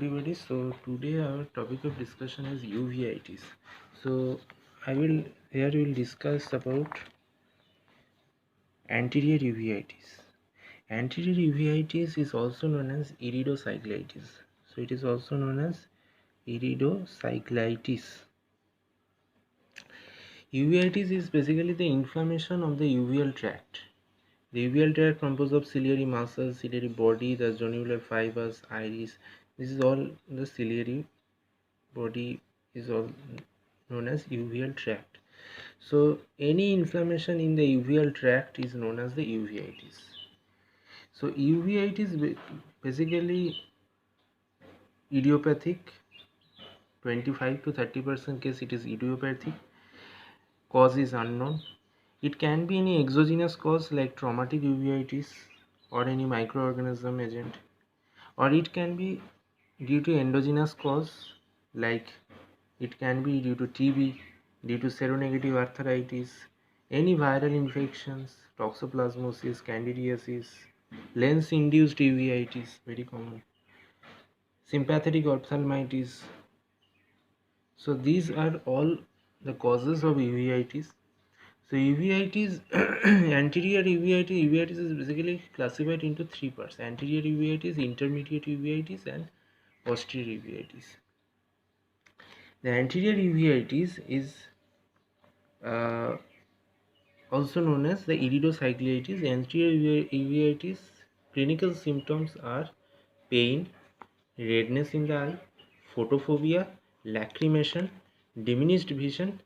everybody. So today our topic of discussion is uveitis. So I will discuss about anterior uveitis. Anterior uveitis is also known as iridocyclitis. So it is also known as iridocyclitis. Uveitis is basically the inflammation of the uveal tract. The uveal tract composed of ciliary muscles, ciliary body, the zonular fibers, iris. This is all the ciliary body is all known as uveal tract. So any inflammation in the uveal tract is known as the uveitis. So uveitis basically idiopathic. 25 to 30% case it is idiopathic. Cause is unknown. It can be any exogenous cause like traumatic uveitis or any microorganism agent, or it can be due to endogenous cause like it can be due to TB, due to seronegative arthritis, any viral infections, toxoplasmosis, candidiasis, lens-induced uveitis, very common, sympathetic ophthalmitis. So these are all the causes of uveitis. So uveitis, anterior uveitis is basically classified into three parts: anterior uveitis, intermediate uveitis, and posterior uveitis. The anterior uveitis is uh, also known as the iridocyclitis. Anterior uveitis clinical symptoms are pain, redness in the eye, photophobia, lacrimation, diminished vision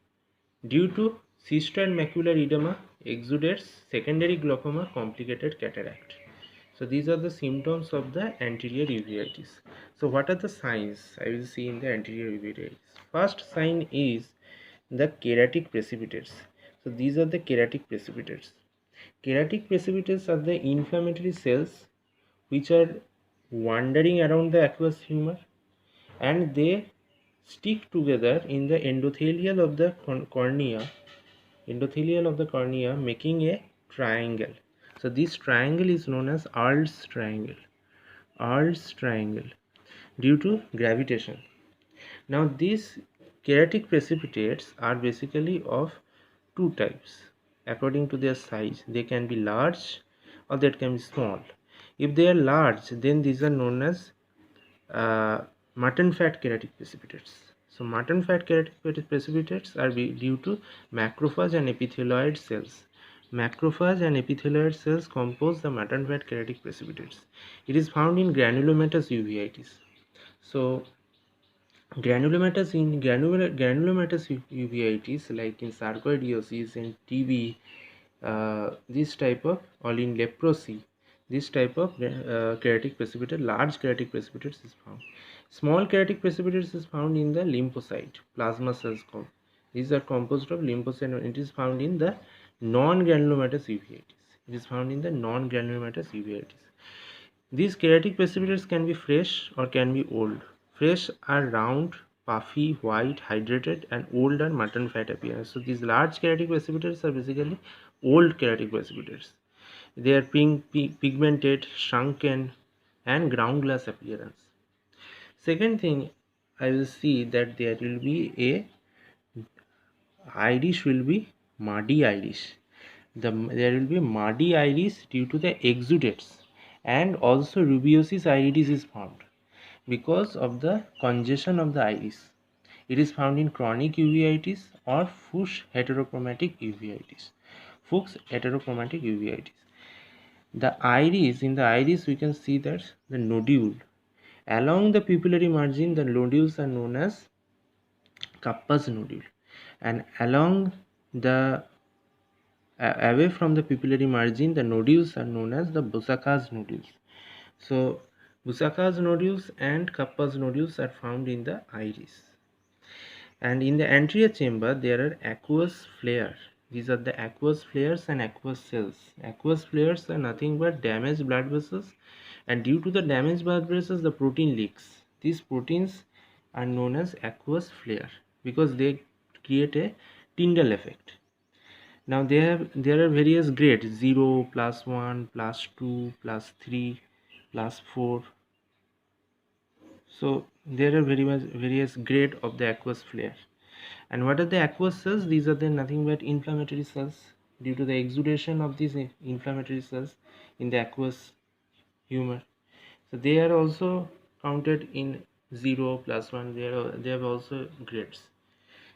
due to cystoid macular edema, exudates, secondary glaucoma, complicated cataract. So these are the symptoms of the anterior uveitis. So what are the signs I will see in the anterior uveitis? First sign is the keratic precipitates. So these are the keratic precipitates. Keratic precipitates are the inflammatory cells which are wandering around the aqueous humor, and they stick together in the endothelial of the cornea, making a triangle. So this triangle is known as Arl's triangle. Due to gravitation. Now these keratic precipitates are basically of two types according to their size. They can be large or that can be small. If they are large, then these are known as mutton fat keratic precipitates. So mutton fat keratic precipitates are due to macrophage and epithelioid cells. Macrophage and epithelioid cells compose the mutton fat keratic precipitates. It is found in granulomatous uveitis. So granulomatous uveitis like in sarcoidosis and TB, this type of, or in leprosy, this type of keratic precipitate, large keratic precipitates is found. Small keratic precipitates is found in the lymphocyte plasma cells. These are composed of lymphocyte and it is found in the non-granulomatous uveitis. These keratic precipitates can be fresh or can be old. Fresh are round, puffy, white, hydrated, and old are mutton fat appearance. So these large keratic precipitates are basically old keratic precipitates. They are pigmented, shrunken, and ground glass appearance. Second thing, I will see that there will be a iris will be muddy iris. There will be muddy iris due to the exudates, and also rubeosis iridis is found because of the congestion of the iris. It is found in chronic uveitis or Fuchs heterochromatic uveitis. In the iris we can see that the nodule along the pupillary margin, the nodules are known as Kapp's nodule, and along the away from the pupillary margin, the nodules are known as the Busaka's nodules. So Busaka's nodules and Kapp's nodules are found in the iris. And in the anterior chamber there are aqueous flares. These are the aqueous flares and aqueous cells. Aqueous flares are nothing but damaged blood vessels, and due to the damaged blood vessels the protein leaks. These proteins are known as aqueous flare because they create a Tyndall effect. Now there are various grades: 0, +1, +2, +3, +4. So there are various grade of the aqueous flare. And what are the aqueous cells? These are then nothing but inflammatory cells due to the exudation of these inflammatory cells in the aqueous humor. So they are also counted in 0 plus 1. They have also grades.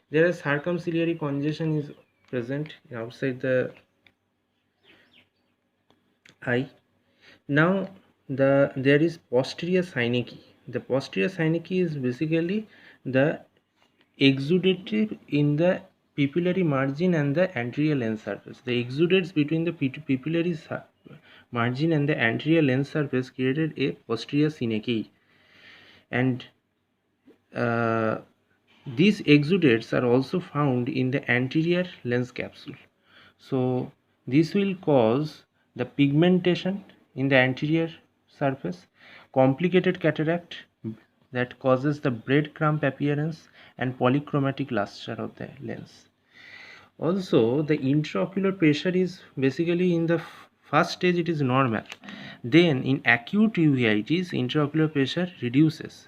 There is circumciliary congestion is present outside the eye. Now there is posterior synecdoche. The posterior synecdoche is basically the exudative in the pupillary margin and the anterior lens surface. The exudates between the pupillary margin and the anterior lens surface created a posterior synecdoche, and uh, these exudates are also found in the anterior lens capsule. So this will cause the pigmentation in the anterior surface, complicated cataract that causes the breadcrumb appearance, and polychromatic luster of the lens. Also, the intraocular pressure is basically in the first stage it is normal. Then in acute uveitis, intraocular pressure reduces.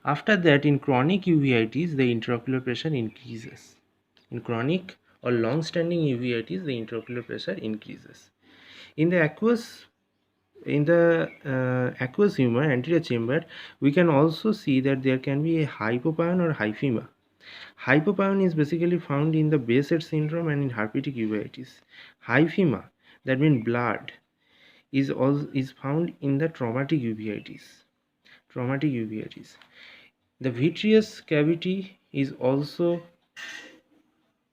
After that, in chronic uveitis, the intraocular pressure increases. In chronic or long-standing uveitis, the intraocular pressure increases. In the aqueous humor, anterior chamber, we can also see that there can be a hypopyon or hyphema. Hypopyon is basically found in the Behcet syndrome and in herpetic uveitis. Hyphema, that means blood, is found in the traumatic uveitis. Traumatic uveitis. The vitreous cavity is also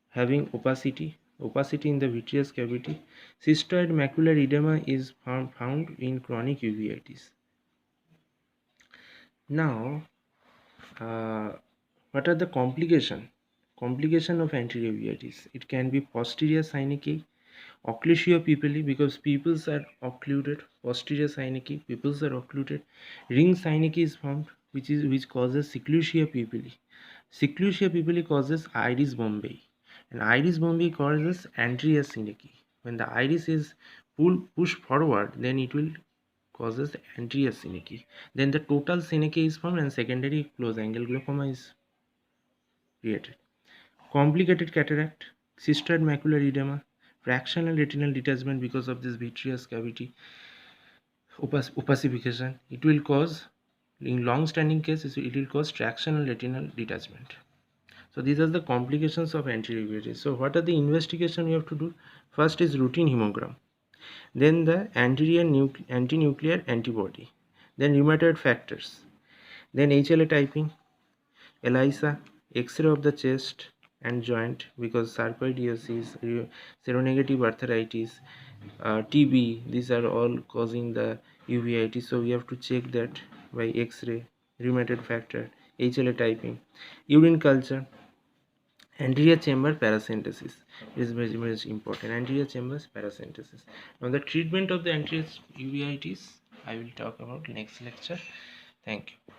having opacity in the vitreous cavity. Cystoid macular edema is found in chronic uveitis. Now, what are the complication of anterior uveitis? It can be posterior synecdoche, occlusio pupillae, because pupils are occluded, posterior synecdoche, pupils are occluded. Ring synecdoche is found, which causes seclusia pupillae. Seclusia pupillae causes iris bombae, and iris bombae causes anterior synecdoche. When the iris is pushed forward, then it will causes anterior synecdoche. Then the total synecdoche is formed and secondary close angle glaucoma is created. Complicated cataract, cystoid macular edema, fractional retinal detachment because of this vitreous cavity opacification. It will cause, in long-standing cases, it will cause tractional retinal detachment. So these are the complications of anterior uveitis. So what are the investigation we have to do? First is routine hemogram, then the anterior antinuclear antibody, then rheumatoid factors, then HLA typing, ELISA, X-ray of the chest and joint, because sarcoidosis, seronegative arthritis, TB, these are all causing the uveitis. So we have to check that by X-ray, rheumatoid factor, HLA typing, urine culture, anterior chamber paracentesis is very much important. Anterior chambers paracentesis. Now the treatment of the anterior uveitis I will talk about next lecture. Thank you.